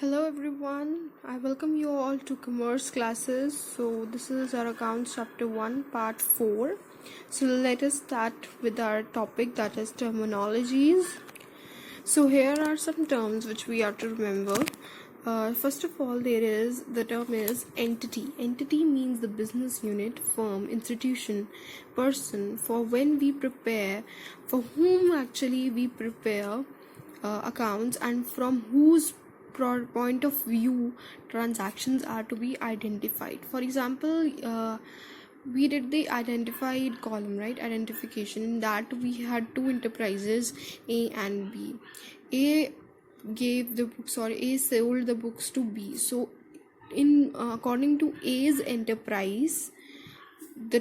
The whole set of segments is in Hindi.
Hello everyone, I welcome you all to commerce classes. So this is our accounts chapter 1 part 4. So let us start with our topic, that is terminologies. So here are some terms which we have to remember. First of all, the term is entity. Entity means the business unit, firm, institution, person. For whom actually we prepare accounts, and from whose point of view transactions are to be identified. For example, we did the identified column, right? Identification. In that we had two enterprises, A and B. A sold the books to B. So in according to A's enterprise, the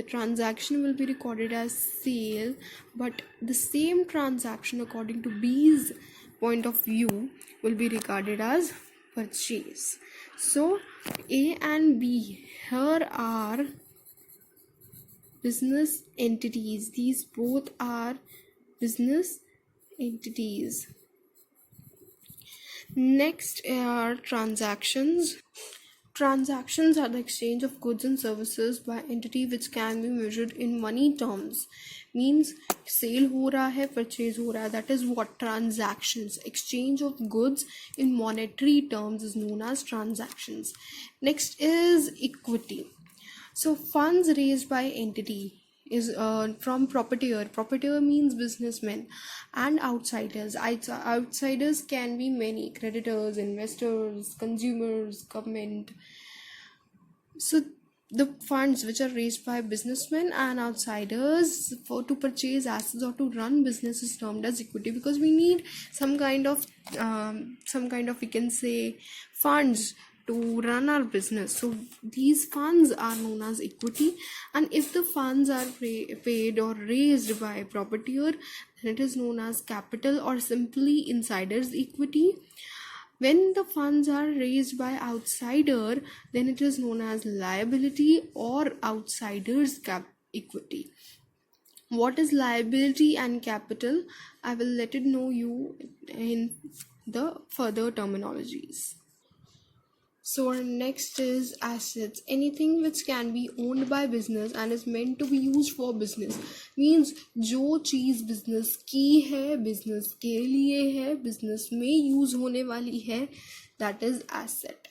transaction will be recorded as sale, but the same transaction according to B's point of view will be regarded as purchase. So A and B here are business entities. These both are business entities. Next are transactions. Transactions are the exchange of goods and services by entity which can be measured in money terms. Means sale हो रहा है, purchase हो रहा है. That is what transactions. Exchange of goods in monetary terms is known as transactions. Next is equity. So funds raised by entity is from proprietor. Proprietor means businessmen and outsiders. Outsiders can be many: creditors, investors, consumers, government. So the funds which are raised by businessmen and outsiders to purchase assets or to run business is termed as equity, because we need some kind of we can say funds to run our business. So these funds are known as equity, and if the funds are paid or raised by proprietor, then it is known as capital or simply insiders equity. When the funds are raised by outsider, then it is known as liability or outsiders equity. What is liability and capital? I will let it know you in the further terminologies. So our next is assets. Anything which can be owned by business and is meant to be used for business. Means जो चीज़ business की है, business के लिए है, business में use होने वाली है, that is asset.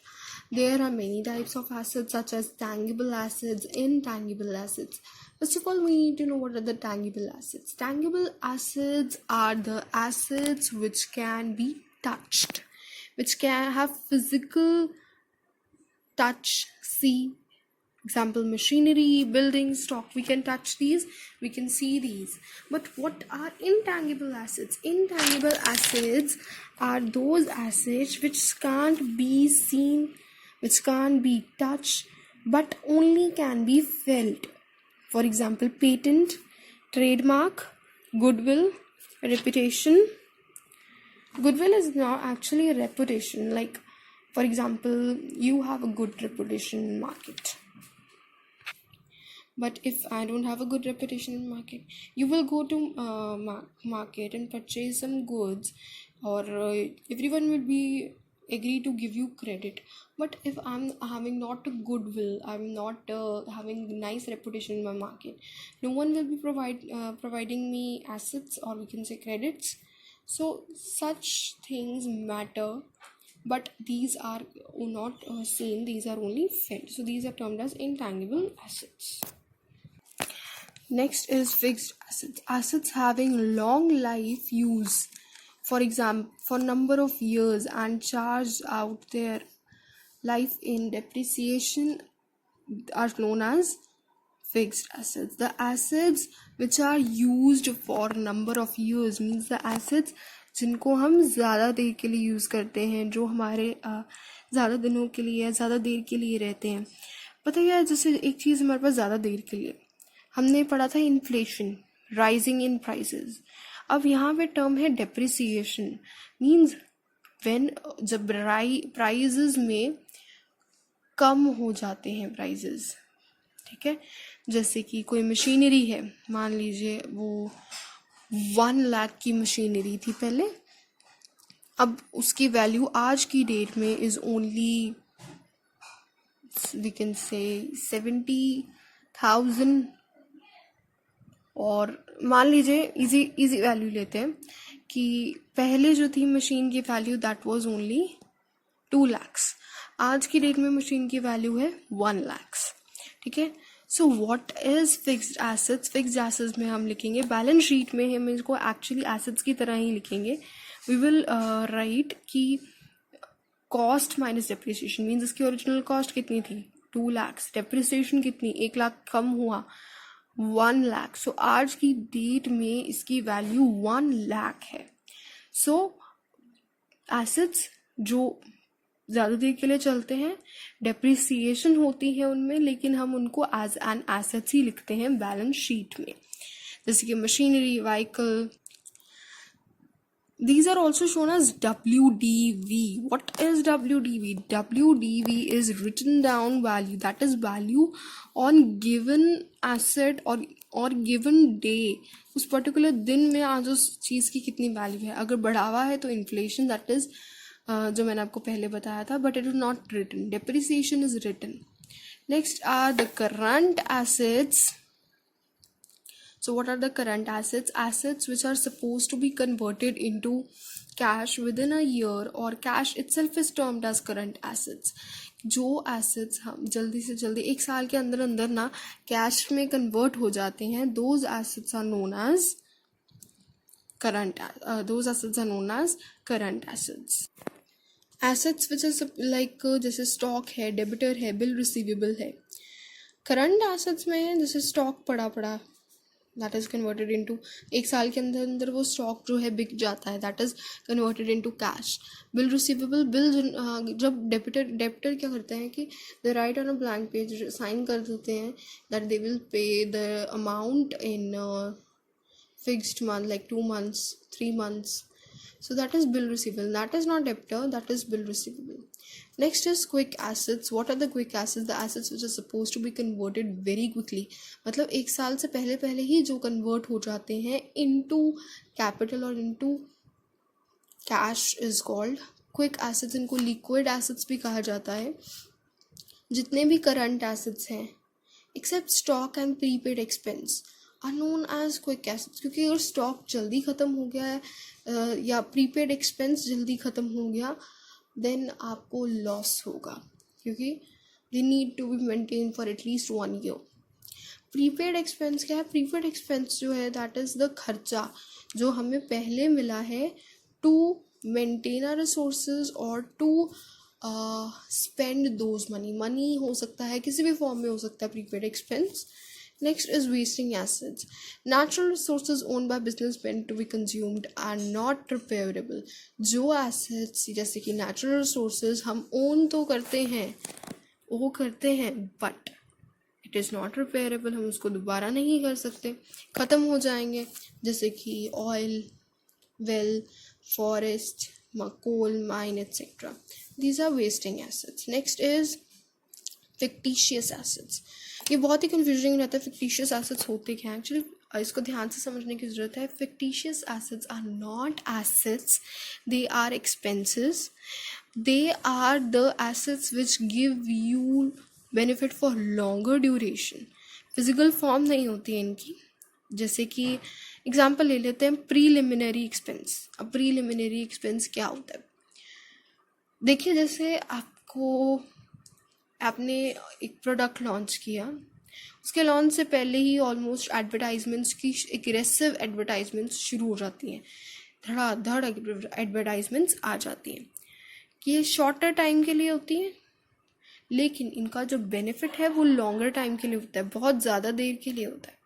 There are many types of assets such as tangible assets, intangible assets. First of all, we need to know what are the tangible assets. Tangible assets are the assets which can be touched, which can have physical touch, see. Example, machinery, buildings, stock. We can touch these, we can see these. But what are intangible assets? Intangible assets are those assets which can't be seen, which can't be touched, but only can be felt. For example, patent, trademark, goodwill, reputation. Goodwill is not actually a reputation. Like, for example, you have a good reputation in market, but if I don't have a good reputation in market, you will go to market and purchase some goods, or everyone will be agree to give you credit. But if I'm having not a goodwill, I'm not having nice reputation in my market, no one will be providing me assets, or we can say credits. So such things matter, but these are not seen, these are only felt. So these are termed as intangible assets. Next is fixed assets. Assets having long life use, for example, for number of years and charged out their life in depreciation are known as fixed assets. The assets which are used for number of years means the assets जिनको हम ज़्यादा देर के लिए यूज़ करते हैं, जो हमारे ज़्यादा दिनों के लिए, ज़्यादा देर के लिए रहते हैं. पता है, जैसे एक चीज़ हमारे पास ज़्यादा देर के लिए, हमने पढ़ा था इन्फ्लेशन, राइजिंग इन प्राइसेस. अब यहाँ पे टर्म है डेप्रिसिएशन. मीन्स जब प्राइजेस में कम हो जाते हैं प्राइजेस, ठीक है. जैसे कि कोई मशीनरी है, मान लीजिए वो 1 लाख की मशीनरी थी पहले, अब उसकी वैल्यू आज की डेट में is only we can say 70,000, और मान लीजिए इजी इजी वैल्यू लेते हैं कि पहले जो थी मशीन की value that was only 2 lakhs, आज की डेट में मशीन की वैल्यू है 1 lakhs, ठीक है। सो what is fixed assets? Fixed assets में हम लिखेंगे, बैलेंस शीट में हम इसको एक्चुअली एसेट्स की तरह ही लिखेंगे। वी विल राइट कि कॉस्ट माइनस डेप्रिसिएशन मीन्स इसकी ओरिजिनल कॉस्ट कितनी थी 2 lakhs, डेप्रिसिएशन कितनी 1 लाख कम हुआ 1 lakh, सो आज की डेट में इसकी वैल्यू 1 lakh है। सो एसेट्स जो ज़्यादा देर के लिए चलते हैं, डेप्रिसिएशन होती है उनमें, लेकिन हम उनको एज एन एसेट्स ही लिखते हैं बैलेंस शीट में, जैसे कि machinery, vehicle. These are also shown as WDV. What is WDV? WDV is written down value, that is value on given asset or given day. उस पर्टिकुलर दिन में आज उस चीज़ की कितनी वैल्यू है। अगर बढ़ावा है तो इन्फ्लेशन, दैट इज जो मैंने आपको पहले बताया था, but it is not written. Depreciation is written. Next are the current assets. So what are the current assets? Assets which are supposed to be converted into cash within a year, or cash itself is termed as current assets. जो assets हम जल्दी से जल्दी एक साल के अंदर अंदर ना कैश में कन्वर्ट हो जाते हैं, those assets are known as current assets. Assets which are like जैसे स्टॉक है, डेबिटर है, बिल रिसीवेबल है। करंट एसेट्स में जैसे स्टॉक पड़ा दैट इज कन्वर्टेड इनटू, एक साल के अंदर अंदर वो स्टॉक जो है बिक जाता है, that is converted into cash. Bill receivable, bill जब डेबिटर क्या करते हैं कि दे right on a blank page, sign कर देते हैं that they will pay the amount in fixed month, like 2 months, 3 months. So that is bill receivable. That is not debtor, that is bill receivable. Next is quick assets. What are the quick assets? The assets which are supposed to be converted very quickly. मतलब एक साल से पहले ही जो convert हो जाते हैं into capital और into cash is called quick assets. इनको liquid assets भी कहा जाता है। जितने भी current assets हैं except stock and prepaid expense are known as quick assets, क्योंकि अगर स्टॉक जल्दी ख़त्म हो गया है या प्रीपेड एक्सपेंस जल्दी ख़त्म हो गया, देन आपको लॉस होगा, क्योंकि they need to be maintain for at least 1 year. Prepaid expense क्या है? प्रीपेड एक्सपेंस जो है दैट इज़ द खर्चा जो हमें पहले मिला है टू मेंटेन आवर रिसोर्सेज और टू स्पेंड दोज मनी हो सकता है किसी भी फॉर्म में हो सकता है prepaid expense. Next is wasting assets. Natural resources owned by business meant to be consumed are not repairable. जो assets जैसे कि natural resources हम own तो करते हैं but it is not repairable. हम उसको दोबारा नहीं कर सकते, ख़त्म हो जाएंगे, जैसे कि oil, well, forest, coal mine etc. These are wasting assets. Next is fictitious assets. ये बहुत ही कंफ्यूजिंग रहता है fictitious assets होते क्या हैं एक्चुअली, इसको ध्यान से समझने की ज़रूरत है. fictitious assets are not assets, they are expenses. They are the assets which give you benefit for longer duration. Physical form नहीं होती है इनकी. जैसे कि एग्जांपल ले लेते हैं प्रीलिमिनरी एक्सपेंस. अब प्रीलिमिनरी एक्सपेंस क्या होता है? देखिए, जैसे आपने एक प्रोडक्ट लॉन्च किया, उसके लॉन्च से पहले ही ऑलमोस्ट एडवर्टाइजमेंट्स की एग्रेसिव एडवर्टाइजमेंट्स शुरू हो जाती हैं, धड़ाधड़ एडवर्टाइजमेंट्स आ जाती हैं. ये शॉर्टर टाइम के लिए होती हैं, लेकिन इनका जो बेनिफिट है वो लॉन्गर टाइम के लिए होता है, बहुत ज़्यादा देर के लिए होता है.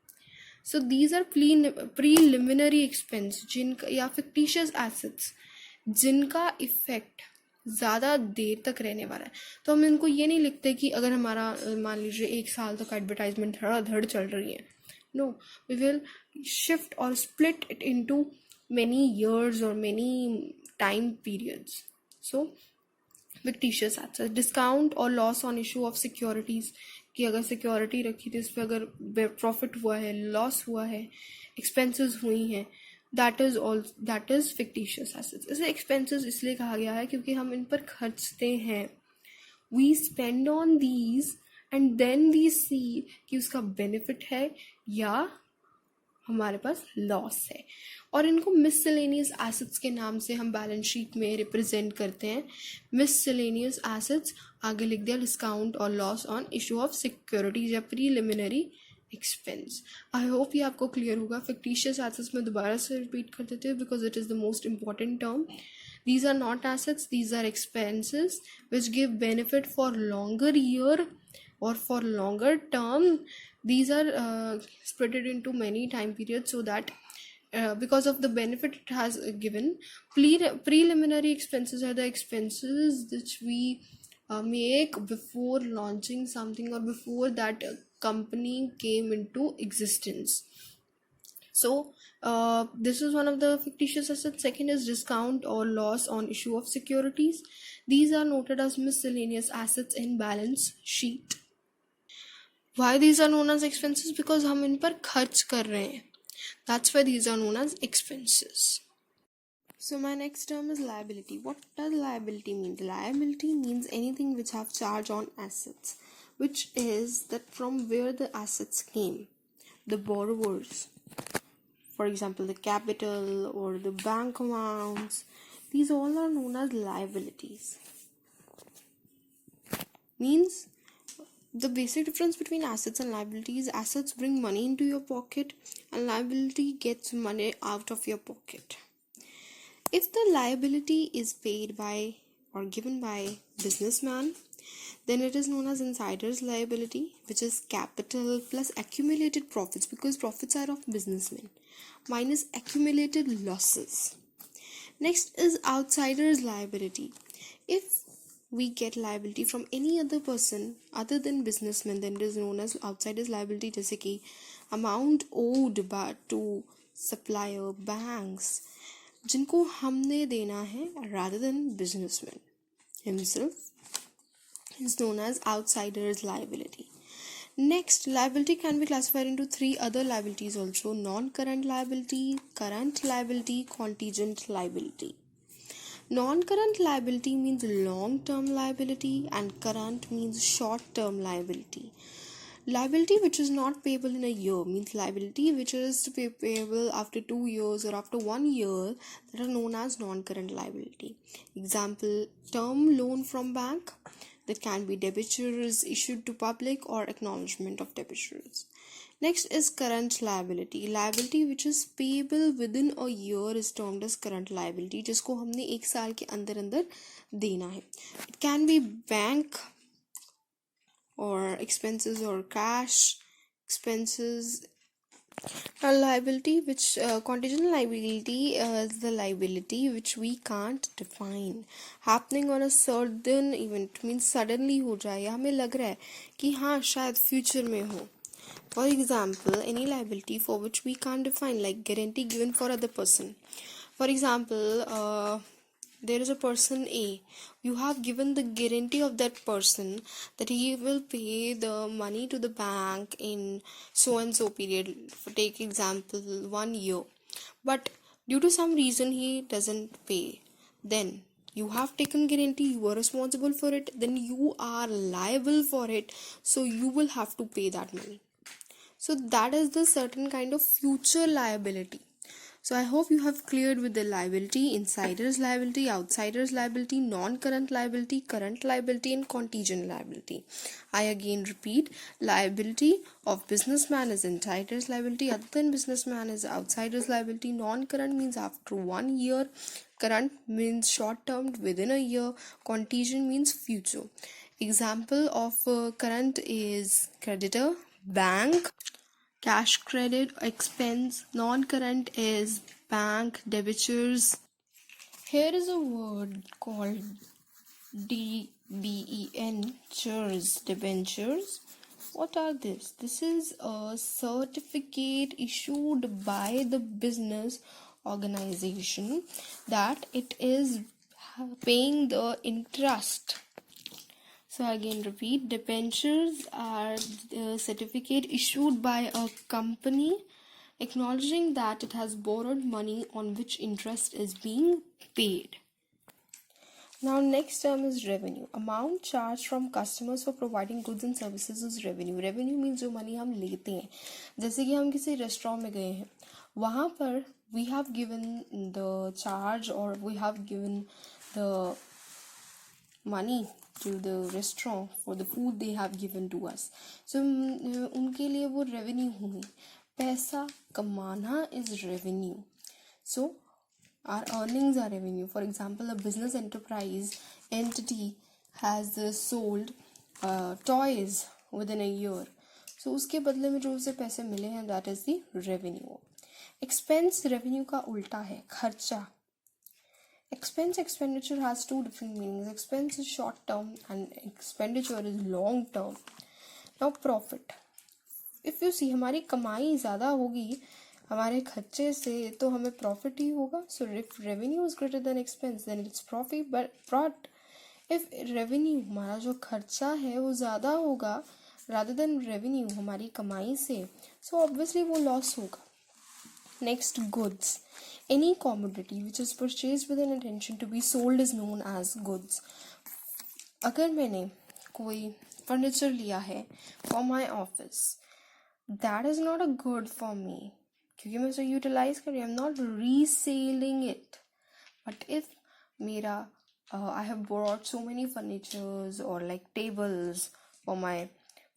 So these are preliminary expense जिनका या फिक्टिशियस एसेट्स जिनका इफेक्ट ज़्यादा देर तक रहने वाला है. तो हम इनको ये नहीं लिखते कि अगर हमारा मान लीजिए 1 साल तक एडवर्टाइजमेंट धड़ाधड़ चल रही है. नो, वी विल शिफ्ट और split it into many years और मैनी टाइम पीरियड्स. सो फिक्टिशियस एसेट्स, डिस्काउंट और loss on issue of securities, कि अगर सिक्योरिटी रखी थी इस पर अगर प्रॉफिट हुआ है, लॉस हुआ है, एक्सपेंसेस हुई हैं, that is fictitious assets. इसे expenses इसलिए कहा गया है क्योंकि हम इन पर खर्चते हैं. We spend on these and then we see कि उसका benefit है या हमारे पास लॉस है. और इनको मिससेलेनियस एसेट्स के नाम से हम बैलेंस शीट में रिप्रेजेंट करते हैं. मिससेलेनियस एसेट्स आगे लिख दिया डिस्काउंट और loss on issue of securities या प्रीलिमिनरी एक्सपेंस. आई होप ये आपको क्लियर होगा. फिक्टिशियस एसेट्स में दोबारा से रिपीट कर देते हैं because it is the most important term. These are not assets, these are expenses which give benefit for longer year or for longer term. These are spread into many time periods so that because of the benefit it has given. Preliminary expenses are the expenses which we make before launching something or before that company came into existence. So this is one of the fictitious assets. Second is discount or loss on issue of securities. These are noted as miscellaneous assets in balance sheet. Why these are known as expenses? Because हम इन पर खर्च कर रहे हैं. That's why these are known as expenses. So my next term is liability. What does liability mean? Liability means anything which have charge on assets, which is that from where the assets came, the borrowers. For example, the capital or the bank amounts, these all are known as liabilities. Means the basic difference between assets and liabilities: assets bring money into your pocket and liability gets money out of your pocket. If the liability is paid by or given by businessman, then it is known as insider's liability, which is capital plus accumulated profits, because profits are of businessmen, minus accumulated losses. Next is outsider's liability. If we get liability from any other person other than businessmen, then it is known as outsider's liability. जैसे कि amount owed to supplier, banks, जिनको हमने देना है rather than businessman himself, is known as outsider's liability. Next, liability can be classified into three other liabilities also: non-current liability, current liability, contingent liability. Non-current liability means long-term liability and current means short-term liability. Liability which is not payable in a year means liability which is to be payable after 2 years or after 1 year, that are known as non-current liability. Example, term loan from bank, that can be debentures issued to public or acknowledgement of debentures. Next is current liability. Liability which is payable within a year is termed as current liability, जिसको हमने 1 साल के अंदर अंदर देना है. It can be bank or expenses or cash expenses. A liability which contingent liability is the liability which we can't define, happening on a certain event, means suddenly हो जाए या हमें लग रहा है कि हाँ शायद future में हो. For example, any liability for which we can't define, like guarantee given for other person. For example, there is a person A. You have given the guarantee of that person that he will pay the money to the bank in so and so period. For take example, 1 year. But due to some reason he doesn't pay. Then you have taken guarantee, you are responsible for it, then you are liable for it. So you will have to pay that money. So that is the certain kind of future liability. So I hope you have cleared with the liability: insider's liability, outsider's liability, non-current liability, current liability, and contingent liability. I again repeat: liability of businessman is insider's liability, other than businessman is outsider's liability. Non-current means after 1 year, current means short term within a year, contingent means future. Example of current is creditor, bank, cash credit, expense. Non-current is bank, debentures. Here is a word called debentures. Debentures. What are this? This is a certificate issued by the business organization that it is paying the interest. So again repeat, debentures are the certificate issued by a company acknowledging that it has borrowed money on which interest is being paid. Now, next term is revenue. Amount charged from customers for providing goods and services is revenue. Revenue means जो money हम लेते हैं. जैसे कि हम किसी रेस्टोरेंट में गए हैं, वहाँ पर we have given the charge or we have given the money to the restaurant for the food they have given to us. So उनके लिए वो revenue हुई. पैसा कमाना is revenue. So our earnings are revenue. For example, a business enterprise entity has sold toys within a year. So उसके बदले में जो उसे पैसे मिले हैं, that is the revenue. Expense revenue का उल्टा है, खर्चा. Expense expenditure has two different meanings. Expense is short term and expenditure is long term. Now profit. If you see, हमारी कमाई ज़्यादा होगी हमारे खर्चे से तो हमें प्रॉफिट ही होगा. So if revenue is greater than expense then it's profit. But if revenue हमारा जो खर्चा है वो ज़्यादा होगा रादर देन रेवेन्यू हमारी कमाई से, सो ऑब्वियसली वो लॉस होगा. Next, goods. Any commodity which is purchase with an intention to be sold is known as goods. अगर मैंने कोई फर्नीचर लिया है for my office, that is not a good for me क्योंकि मैं उसे यूटिलाइज कर रही हूँ. I am not reselling it. But if मेरा I have बोरॉड so many furnitures और like tables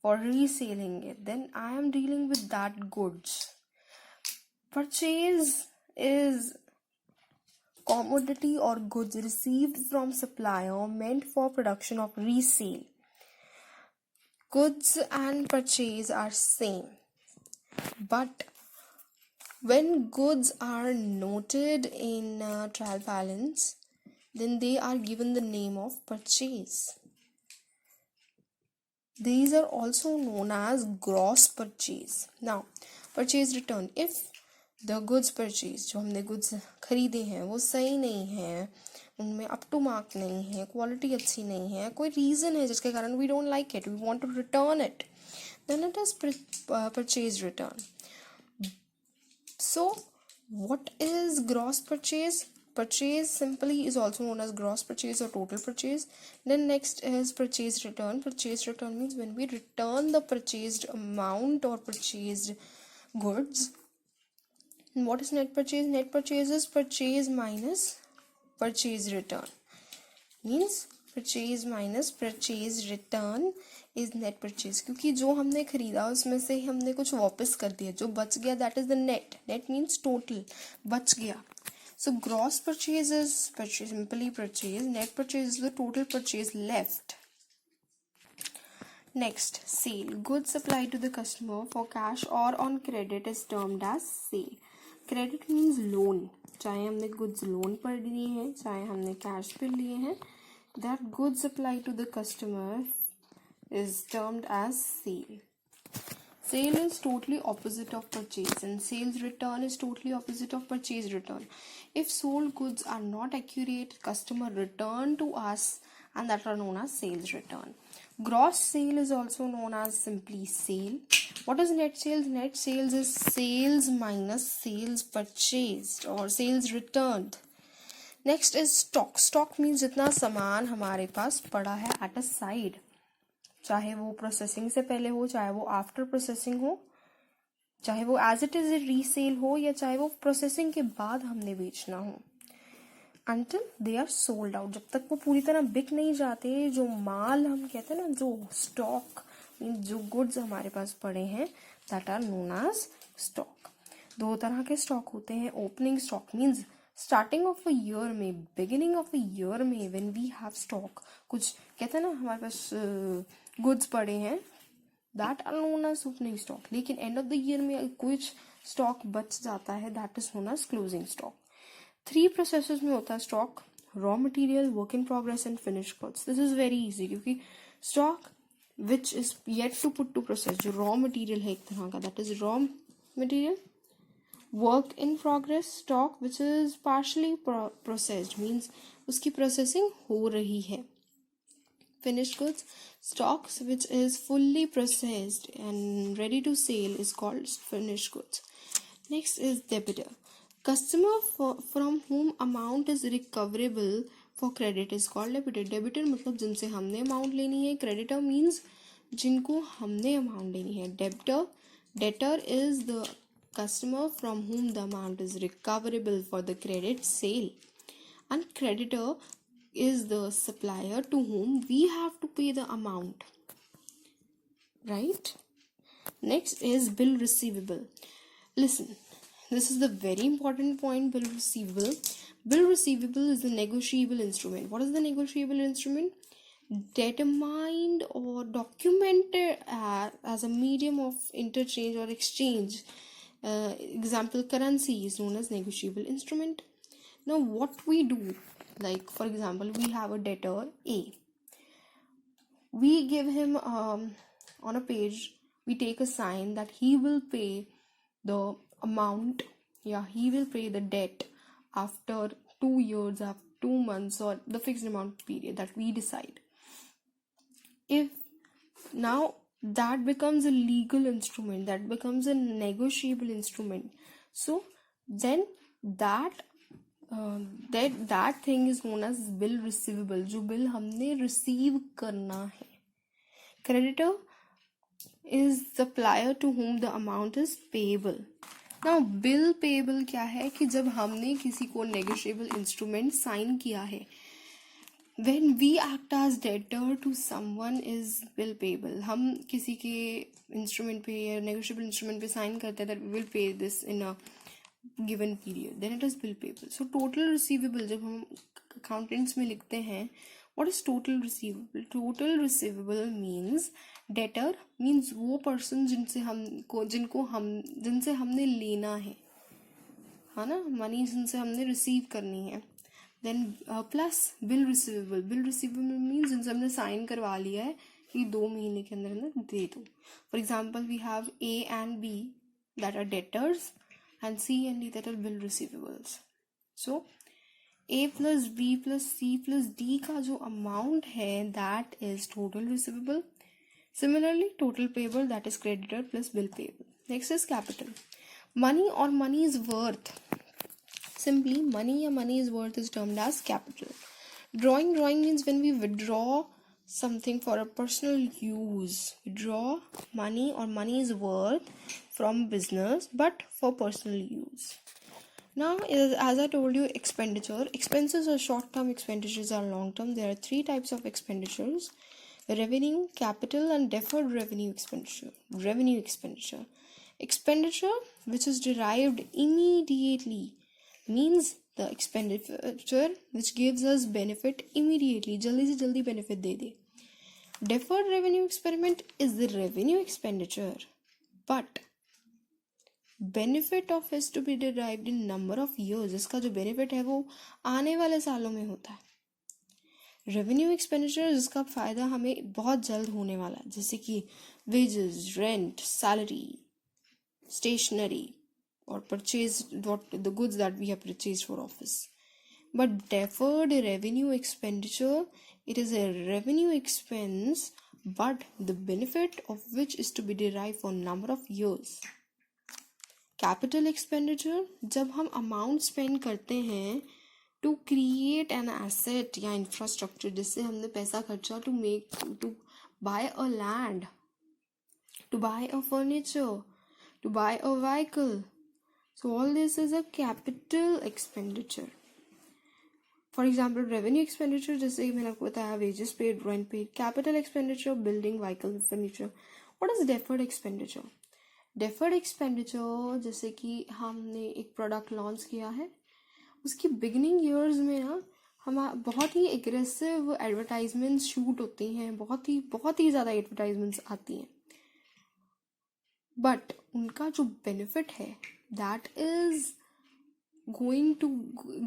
for reselling it, then I am dealing with that goods. Purchase is commodity or goods received from supplier meant for production of resale. Goods and purchase are same, but when goods are noted in trial balance, then they are given the name of purchase. These are also known as gross purchase. Now, purchase return. If the goods purchased, जो हमने goods खरीदे हैं वो सही नहीं है, उनमें अप टू मार्क नहीं है, क्वालिटी अच्छी नहीं है, कोई रीज़न है जिसके कारण we don't like it, we want to return it, then it is purchase return. So, what is gross purchase? Purchase simply is also known as gross purchase or total purchase. Then next is purchase return. Purchase return means when we return the purchased amount or purchased goods. And what is net purchase? Net purchase is purchase minus purchase return. Means purchase minus purchase return is net purchase. क्योंकि जो हमने खरीदा उसमें से हमने कुछ वापस कर दिया, जो बच गया that is the net. Net means total, बच गया. So gross purchase is purchase, simply purchase. Net purchase is the total purchase left. Next, sale. Goods supplied to the customer for cash or on credit is termed as sale. Credit means loan. चाहे हमने goods loan पर लिए हैं, चाहे हमने cash पे लिए हैं, that goods supplied to the customer is termed as sale. Sale is totally opposite of purchase and sales return is totally opposite of purchase return. If sold goods are not accurate, customer return to us and that are known as sales return. Gross sale is also known as simply sale. What is net sales? Net sales is sales minus sales purchased or sales returned. Next is stock. Stock means जितना सामान हमारे पास पड़ा है at a side. चाहे वो प्रोसेसिंग से पहले हो, चाहे वो आफ्टर प्रोसेसिंग हो, चाहे वो एज इट इज रीसेल हो, या चाहे वो प्रोसेसिंग के बाद हमने बेचना हो, until they are sold out. जब तक वो पूरी तरह बिक नहीं जाते, जो माल हम कहते हैं ना, जो स्टॉक, जो गुड्स हमारे पास पड़े हैं, that are known as stock. दो तरह के स्टॉक होते हैं. Opening stock means starting of a year में, बिगिनिंग ऑफ अ ईयर में व्हेन वी हैव स्टॉक, कुछ कहते हैं ना हमारे पास गुड्स पड़े हैं, that are known as opening stock. लेकिन एंड ऑफ द ईयर में कुछ स्टॉक बच जाता है, that is known as closing stock. 3 processes में होता है stock: raw material, work in progress and finish goods. This is very easy क्योंकि stock which is yet to put to process, जो रॉ मटेरियल है एक तरह का, that is raw material. Work in progress stock which is partially processed means उसकी प्रोसेसिंग हो रही है. Finished goods, stocks which is fully processed and ready to sale is called finished goods. Next is debitor. Customer from whom amount is recoverable for credit is called debitor. Debitor मतलब जिनसे हमने अमाउंट लेनी है. Creditor means जिनको हमने अमाउंट लेनी है. Debtor is the customer from whom the amount is recoverable for the credit sale, and creditor is the supplier to whom we have to pay the amount, right? Next is bill receivable. Listen, this is the very important point. Bill receivable. Bill receivable is the negotiable instrument. What is the negotiable instrument? Determined or documented as a medium of interchange or exchange. Example, currency is known as negotiable instrument. Now what we do, like for example, we have a debtor A. We give him on a page, we take a sign that he will pay the amount, he will pay the debt after 2 years, after 2 months, or the fixed amount period that we decide. If now that becomes a legal instrument, that becomes a negotiable instrument, so then that thing is known as bill receivable. जो बिल हमने रिसीव करना है. Creditor is supplier to whom the amount is payable. Now bill payable क्या है कि जब हमने किसी को negotiable instrument sign किया है. When we act as debtor to someone is bill payable. हम किसी के instrument पे या negotiable instrument पे sign करते हैं that we will pay this in a given period, then it is bill payable. So total receivable जब हम accountants में लिखते हैं, what is total receivable? Total receivable means debtor means वो person जिनसे हमने लेना है ना, money जिनसे हमने receive करनी है. Then plus bill receivable. Bill receivable means जिनसे हमने sign करवा लिया है कि 2 महीने के अंदर दे दो. For example, we have A and B that are debtors, and C and D that are bill receivables. So A plus B plus C plus D का जो amount है, that is total receivable. Similarly, total payable, that is creditor plus bill payable. Next is capital. Money or money's worth. Simply, money or money's worth is termed as capital. Drawing means when we withdraw something for a personal use. Withdraw money or money's worth from business but for personal use. Now, as I told you, expenditure. Expenses are short-term, expenditures are long-term. There are 3 types of expenditures: revenue, capital, and deferred revenue expenditure. Revenue expenditure. Expenditure which is derived immediately means the expenditure which gives us benefit immediately. Jaldi se jaldi benefit de de. Deferred revenue experiment is the revenue expenditure, but benefit of is to be derived in number of years. इसका जो benefit है वो आने वाले सालों में होता है. रेवेन्यू एक्सपेंडिचर जिसका फ़ायदा हमें बहुत जल्द होने वाला है, जैसे कि wages, rent, salary, stationery or purchase the goods that we have purchased for office. But deferred revenue expenditure, it is a revenue expense but the benefit of which is to be derived for number of years. Capital expenditure, जब हम amount spend करते हैं to create an asset या infrastructure, जिससे हमने पैसा खर्चा to buy a land, to buy a furniture, to buy a vehicle. So all this is a capital expenditure. For example, revenue expenditure, जैसे मैंने आपको बताया, wages paid, rent paid. Capital expenditure, building, vehicle, furniture. What is deferred expenditure? Deferred expenditure जैसे कि हमने एक product launch किया है, उसकी beginning years में ना हम बहुत ही aggressive advertisements shoot होती हैं, बहुत ही ज़्यादा advertisements आती हैं. But उनका जो benefit है, that is going to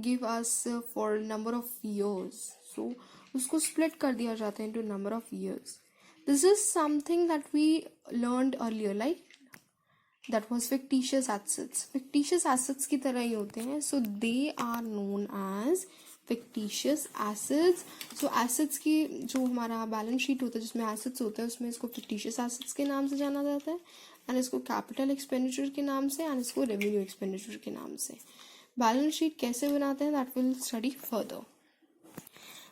give us for number of years. So उसको split कर दिया जाता है into number of years. This is something that we learned earlier, like that was fictitious assets. Fictitious assets की तरह ही होते हैं. So they are known as fictitious assets. So assets की जो हमारा बैलेंस शीट होता है जिसमें assets होते हैं उसमें इसको fictitious assets के नाम से जाना जाता है, एंड इसको कैपिटल एक्सपेंडिचर के नाम से, एंड इसको रेवेन्यू एक्सपेंडिचर के नाम से. बैलेंस शीट कैसे बनाते हैं that will study further.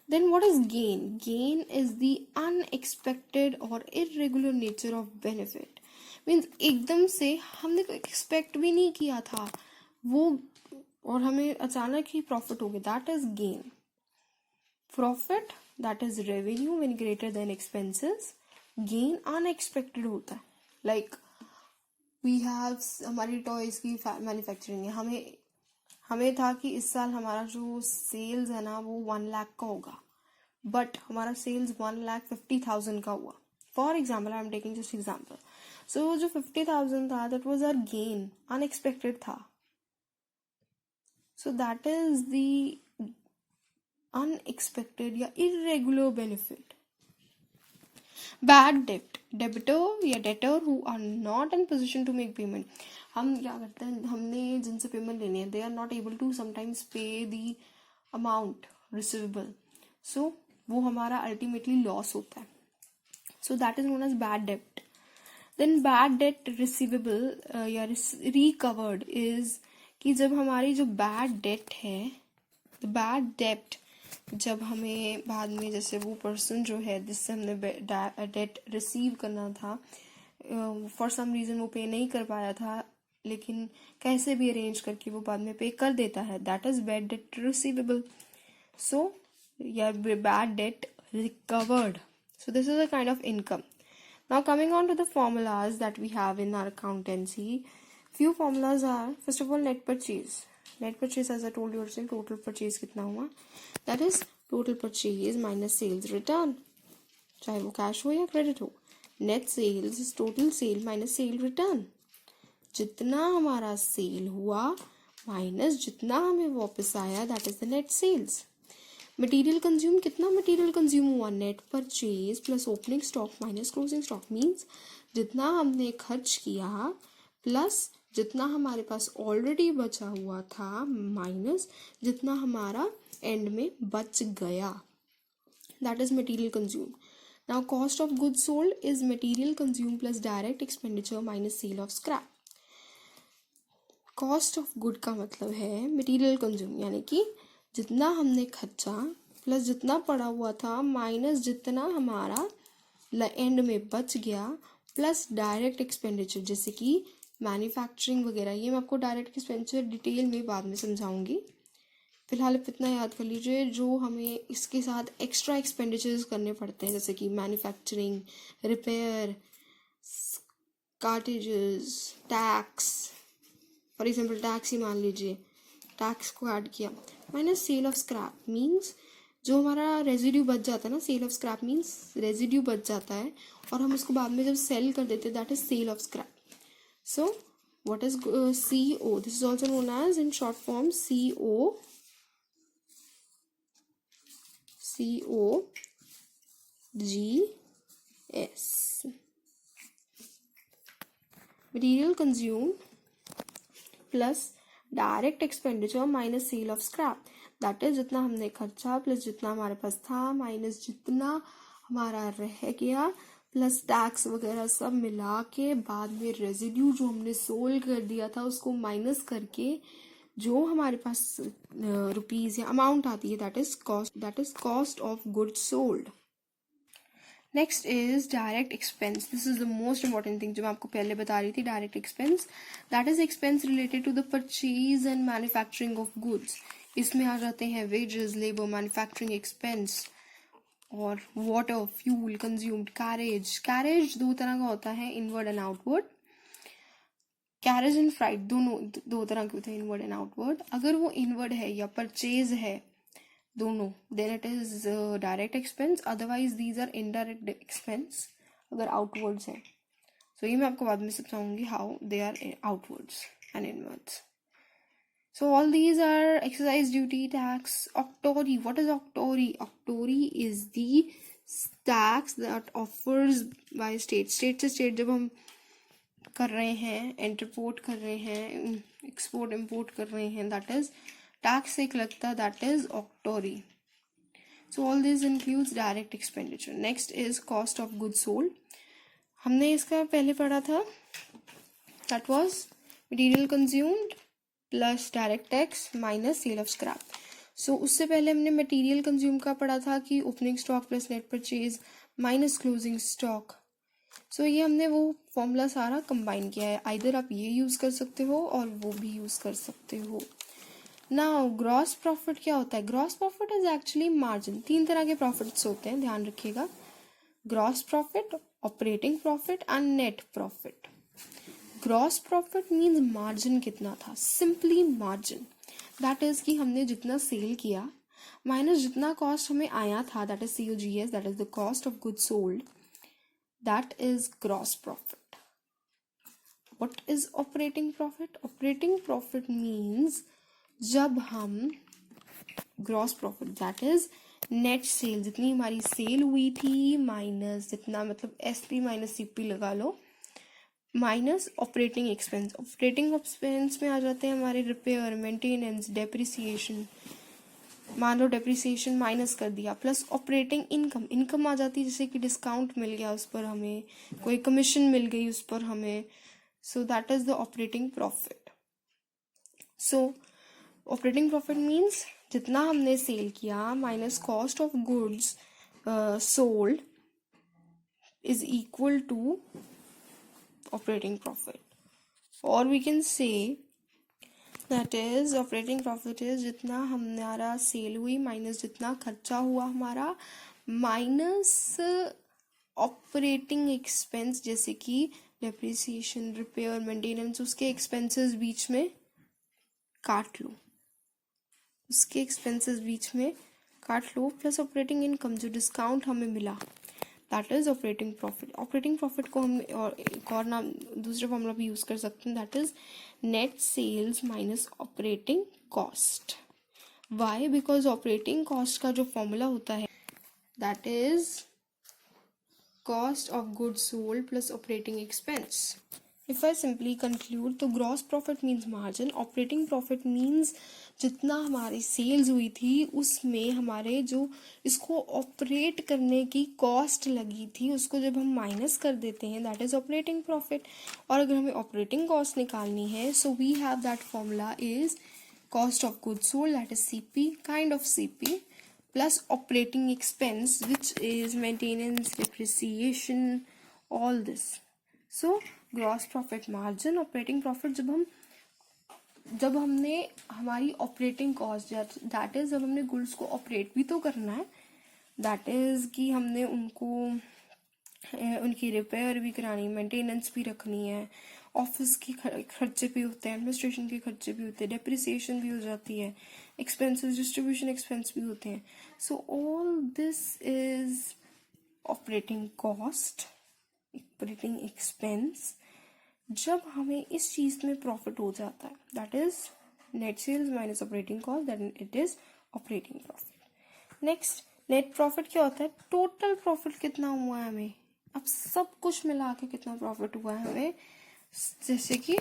Then what is gain? Gain is the unexpected or irregular nature of benefit. Means एकदम से हमने कोई एक्सपेक्ट भी नहीं किया था वो और हमें अचानक ही प्रॉफिट हो गया. That is gain. Profit that is revenue when greater than expenses. Gain unexpected होता है. लाइक वी हैव हमारी टॉयज की मैन्युफैक्चरिंग है. हमें था कि इस साल हमारा जो सेल्स है ना वो 1 लाख का होगा, बट हमारा सेल्स 1,50,000 का हुआ. For example I am taking just example. सो जो 50,000 था that was our gain, unexpected था. So that is the unexpected या इरेगुलर बेनिफिट. बैड डेब्ट, डेबिटर या debtor who are not in position to make payment. हम क्या करते हैं, हमने जिनसे पेमेंट लेनी है they are not able to sometimes पे द अमाउंट रिसीवेबल. सो वो हमारा अल्टीमेटली लॉस होता है. So that is known as bad डेब्ट. देन बैड डेट रिसीवेबल या रिकवर्ड इज कि जब हमारी जो बैड डेट है, बैड डेब्ट, जब हमें बाद में जैसे वो पर्सन जो है जिससे हमने डेट रिसीव करना था फॉर सम रीजन वो पे नहीं कर पाया था, लेकिन कैसे भी अरेंज करके वो बाद में पे कर देता है, that is bad debt receivable. सो या bad debt recovered. So this is a kind of income. Now coming on to the formulas that we have in our accountancy. Few formulas are, first of all, net purchase. Net purchase, as I told you earlier, total purchase कितना हुआ? That is total purchase minus sales return. चाहे वो कैश हो या क्रेडिट हो. Net sales is total sale minus sale return. जितना हमारा सेल हुआ माइनस जितना हमें वापस आया, that is the net sales. Material consume, कितना मटेरियल कंज्यूम हुआ? Net purchase plus opening stock minus closing stock. Means जितना हमने खर्च किया प्लस जितना हमारे पास ऑलरेडी बचा हुआ था माइनस जितना हमारा एंड में बच गया, that is material consume. Now cost of goods sold is material consume plus direct expenditure minus sale of scrap. Cost of good का मतलब है मटेरियल कंज्यूम, यानी कि जितना हमने खर्चा प्लस जितना पड़ा हुआ था माइनस जितना हमारा एंड में बच गया प्लस डायरेक्ट एक्सपेंडिचर जैसे कि मैन्युफैक्चरिंग वगैरह. ये मैं आपको डायरेक्ट एक्सपेंडिचर डिटेल में बाद में समझाऊंगी. फिलहाल इतना याद कर लीजिए जो हमें इसके साथ एक्स्ट्रा एक्सपेंडिचर्स करने पड़ते हैं जैसे कि manufacturing, repair, कार्टेजेस, tax. For example tax ही मान लीजिए, टैक्स को ऐड किया minus sale of scrap. Means जो हमारा रेजिड्यू बच जाता है ना, cell of scrap means residue बच जाता है और हम उसको बाद में जब सेल कर देते हैं that is sale of scrap. So what is CO? This is also known as in short form COGS. Material consume plus direct expenditure minus sale of scrap. That is जितना हमने खर्चा प्लस जितना हमारे पास था माइनस जितना हमारा रह गया प्लस टैक्स वगैरह सब मिला के बाद में रेजिड्यू जो हमने सोल्ड कर दिया था उसको माइनस करके जो हमारे पास रुपीज या अमाउंट आती है that is cost of goods sold. Next is direct expense. This is the most important thing जो मैं आपको पहले बता रही थी. Direct expense that is expense related to the purchase and manufacturing of goods. इसमें आ जाते हैं वेजेस, लेबर, मैन्युफैक्चरिंग एक्सपेंस और water, fuel consumed, carriage. Carriage दो तरह का होता है, inward and outward. Carriage and freight दोनों दो तरह के होते हैं, इनवर्ड एंड आउटवर्ड. अगर वो इनवर्ड है या परचेज है दोनों then it is direct expense, otherwise these are indirect expense अगर outwards है. So ये मैं आपको बाद में समझाऊंगी how they are outwards and inwards. So all these are excise duty, tax, octroi. What is octroi? Octroi is the tax that offers by state. State से state जब हम कर रहे हैं, इंटरपोर्ट कर रहे हैं, एक्सपोर्ट इम्पोर्ट कर रहे हैं, that is टैक्स एक लगता है, that is ऑक्टोरी. So all this includes direct expenditure. Next is cost of goods sold. हमने इसका पहले पढ़ा था, that was material consumed plus direct tax minus sale of scrap. सो उससे पहले हमने मटेरियल कंज्यूम का पढ़ा था कि opening stock plus net purchase minus closing stock. सो ये हमने वो फॉर्मूला सारा कंबाइन किया है. आइदर आप ये यूज़ कर सकते हो और वो भी यूज़ कर सकते हो. नाउ ग्रॉस प्रॉफिट क्या होता है? Gross profit is actually margin. 3 तरह के प्रॉफिट्स होते हैं, ध्यान रखिएगा. Gross profit, operating profit and net profit. Gross profit means margin कितना था, सिंपली मार्जिन. दैट इज कि हमने जितना सेल किया माइनस जितना कॉस्ट हमें आया था, that is COGS, that is the cost of goods sold. That is gross profit. What is operating profit? Operating profit means जब हम gross profit, that is net cell, जितनी हमारी सेल हुई थी माइनस जितना, मतलब SP माइनस CP लगा लो, minus operating expense. Operating expense में आ जाते हैं हमारे रिपेयर, मेंटेनेंस, डेप्रिसिएशन. मान लो डेप्रिसिएशन माइनस कर दिया, प्लस ऑपरेटिंग इनकम. इनकम आ जाती है जैसे कि डिस्काउंट मिल गया उस पर हमें, कोई कमीशन मिल गई उस पर हमें. So that is the operating profit. So operating profit means जितना हमने सेल किया minus cost of goods sold is equal to operating profit. और we can say that is operating profit is जितना हमारा सेल हुई माइनस जितना खर्चा हुआ हमारा माइनस ऑपरेटिंग एक्सपेंस, जैसे कि डेप्रिसिएशन, रिपेयर, मेंटेनेंस, उसके एक्सपेंसेस बीच में काट लो, उसके एक्सपेंसेस बीच में काट लो, प्लस ऑपरेटिंग इनकम जो डिस्काउंट हमें मिला, that is operating profit. Operating profit को हम और एक और नाम, दूसरे फॉर्मूला भी यूज कर सकते हैं, that is net sales minus operating cost. Why? Because operating cost का जो फॉर्मूला होता है that is cost of goods sold plus operating expense. If I simply conclude, तो gross profit means margin, operating profit means जितना हमारी सेल्स हुई थी उसमें हमारे जो इसको ऑपरेट करने की कॉस्ट लगी थी उसको जब हम माइनस कर देते हैं, दैट इज ऑपरेटिंग प्रॉफिट. और अगर हमें ऑपरेटिंग कॉस्ट निकालनी है, so we have that formula is cost of goods sold, that is CP, kind of CP, plus operating expense which is maintenance, depreciation, all this. So gross profit, margin, operating profit जब हमने हमारी ऑपरेटिंग कॉस्ट, दैट इज जब हमने गुड्स को ऑपरेट भी तो करना है, दैट इज कि हमने उनको उनकी रिपेयर भी करानी, मेंटेनेंस भी रखनी है, ऑफिस के खर्चे भी होते हैं, एडमिनिस्ट्रेशन के खर्चे भी होते हैं, डेप्रिसिएशन भी हो जाती है, एक्सपेंसेस, डिस्ट्रीब्यूशन एक्सपेंस भी होते हैं. So all this is operating cost, operating expense. जब हमें इस चीज में प्रॉफिट हो जाता है, that is net sales minus operating cost, that it is operating profit. Next net profit क्या होता है? टोटल प्रॉफिट कितना हुआ है हमें, अब सब कुछ मिला के कितना प्रॉफिट हुआ है हमें. जैसे कि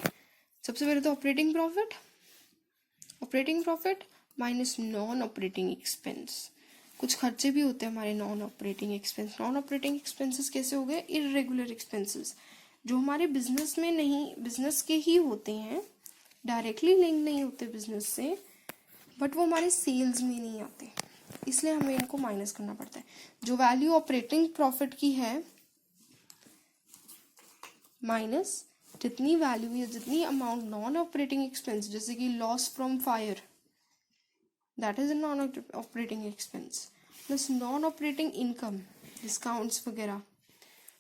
सबसे पहले तो operating profit minus non operating expense. कुछ खर्चे भी होते हैं हमारे non operating expense. Non operating expenses कैसे हो गए? इररेगुलर एक्सपेंसेस, जो हमारे बिजनेस में नहीं, बिजनेस के ही होते हैं, डायरेक्टली लिंक नहीं होते बिजनेस से, बट वो हमारे सेल्स में नहीं आते, इसलिए हमें इनको माइनस करना पड़ता है. जो वैल्यू ऑपरेटिंग प्रॉफिट की है माइनस जितनी वैल्यू या जितनी अमाउंट नॉन ऑपरेटिंग एक्सपेंस, जैसे कि loss from fire, that is a non operating expense, plus non operating income, discounts वगैरह.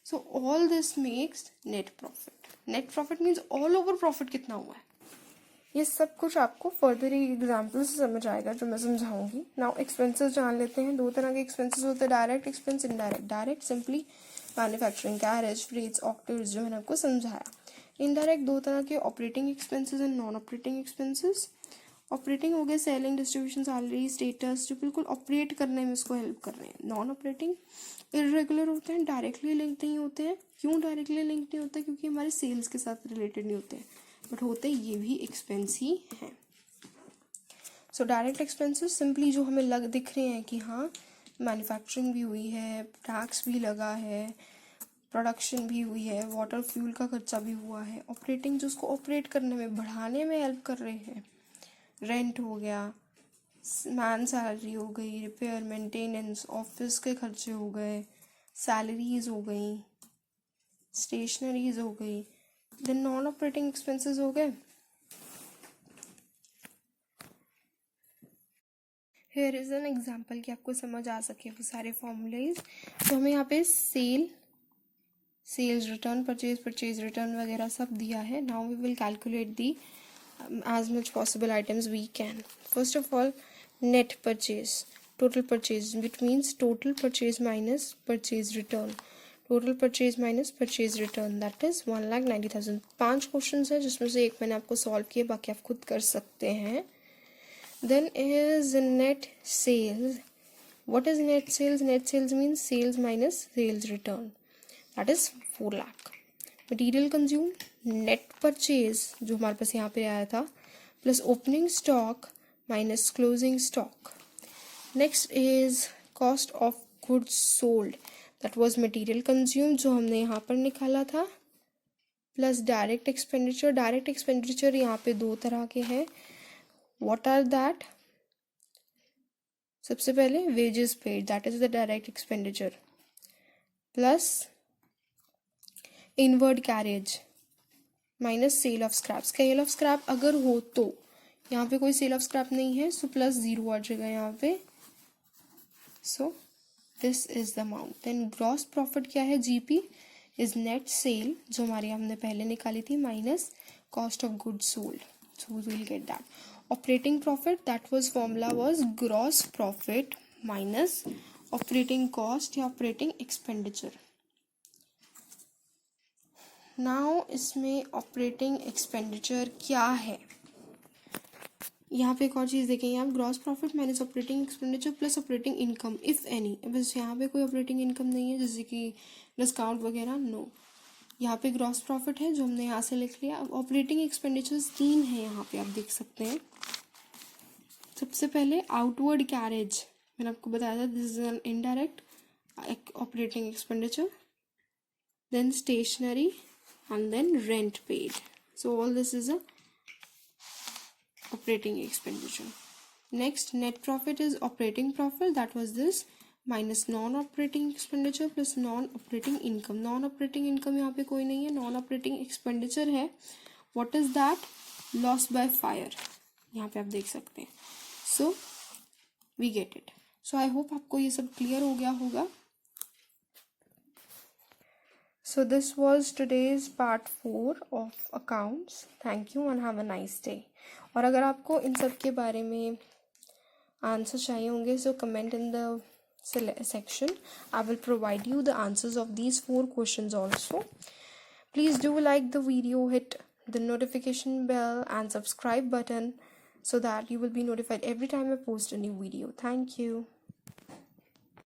सो all this makes net profit. Net profit means all over profit कितना हुआ है. ये सब कुछ आपको फर्दर एग्जाम्पल से समझ आएगा जो मैं समझाऊंगी. नाउ एक्सपेंसेस जान लेते हैं. 2 तरह के एक्सपेंसेस होते हैं, direct expense, indirect. Direct simply manufacturing, carriage, frets, ऑक्टेज, जो मैंने आपको समझाया. इनडायरेक्ट 2 तरह के, operating expenses and non operating expenses. Operating हो गए सेलिंग, डिस्ट्रीब्यूशन, सैलरी, स्टेटस, जो बिल्कुल ऑपरेट करने में इसको हेल्प कर रहे हैं. नॉन ऑपरेटिंग इरेगुलर होते हैं, डायरेक्टली लिंक नहीं होते हैं. क्यों डायरेक्टली लिंक नहीं होते? क्योंकि हमारे सेल्स के साथ रिलेटेड नहीं होते हैं, बट होते ये भी एक्सपेंस ही हैं. सो डायरेक्ट एक्सपेंसेस सिंपली जो हमें दिख रहे हैं कि हाँ मैन्युफैक्चरिंग भी हुई है, टैक्स भी लगा है, प्रोडक्शन भी हुई है, वाटर फ्यूल का खर्चा भी हुआ है, ऑपरेटिंग जो उसको ऑपरेट करने में बढ़ाने में हेल्प कर रहे हैं, रेंट हो गया, मैन सैलरी हो गई, रिपेयर मेंटेनेंस, ऑफिस के खर्चे हो गए, सैलरीज हो गई, स्टेशनरीज हो गई, देन नॉन ऑपरेटिंग एक्सपेंसेस हो गए। हियर इज एन एग्जांपल कि आपको समझ आ सके वो सारे फॉर्मूलेज। तो हमें यहाँ पे सेल्स रिटर्न, परचेज रिटर्न वगैरह सब दिया है। Now we will calculate the as much possible items we can. First of all, net purchase, total purchase, which means total purchase minus purchase return. Total purchase minus purchase return, that is 1,90,000। 5 question है जिसमें से एक मैंने आपको सॉल्व किया, बाकी आप खुद कर सकते हैं। Then is net sales. What is net sales? Net sales means sales minus sales return, that is 4 lakh. Material consume, net purchase जो हमारे पास यहाँ पे आया था, plus opening stock minus closing stock. Next is cost of goods sold, that was material consume जो हमने यहाँ पर निकाला था, plus direct expenditure. Direct expenditure यहाँ पे 2 तरह के हैं। What are that? सबसे पहले wages paid, that is the direct expenditure, plus inward carriage minus sale of scrap. Sale of scrap अगर हो तो, यहाँ पे कोई सेल ऑफ स्क्रैप नहीं है, सो प्लस 0 आ जाएगा यहाँ पे। So this is the amount. Then gross profit क्या है? जीपी इज नेट सेल जो हमारी हमने पहले निकाली थी, minus cost of goods sold, so we will get that. Operating profit, that was formula was gross profit minus operating cost या ऑपरेटिंग एक्सपेंडिचर। नाउ इसमें ऑपरेटिंग एक्सपेंडिचर क्या है, यहाँ पे एक और चीज़ देखेंगे आप, gross profit minus operating expenditure plus operating income if any. बस यहाँ पे कोई ऑपरेटिंग इनकम नहीं है जैसे कि डिस्काउंट वगैरह, नो। यहाँ पे ग्रॉस प्रॉफिट है जो हमने यहाँ से लिख लिया। अब ऑपरेटिंग एक्सपेंडिचर्स 3 है यहाँ पे, आप देख सकते हैं। सबसे पहले आउटवर्ड कैरेज, मैंने आपको बताया था, this is an indirect operating expenditure. Then stationery and then rent paid, so all this is a operating expenditure. Next, net profit is operating profit, that was this, minus non-operating expenditure plus non-operating income. non-operating income यहाँ पे कोई नहीं है, non-operating expenditure है। what is that? loss by fire, यहाँ पे आप देख सकते हैं। so we get it. so I hope आपको ये सब clear हो गया होगा। So this was today's part 4 of accounts. Thank you and have a nice day. और अगर आपको इन सब के बारे में आंसर चाहिए होंगे, so comment in the section. I will provide you the answers of these 4 questions also. Please do like the video, hit the notification bell and subscribe button so that you will be notified every time I post a new video. Thank you.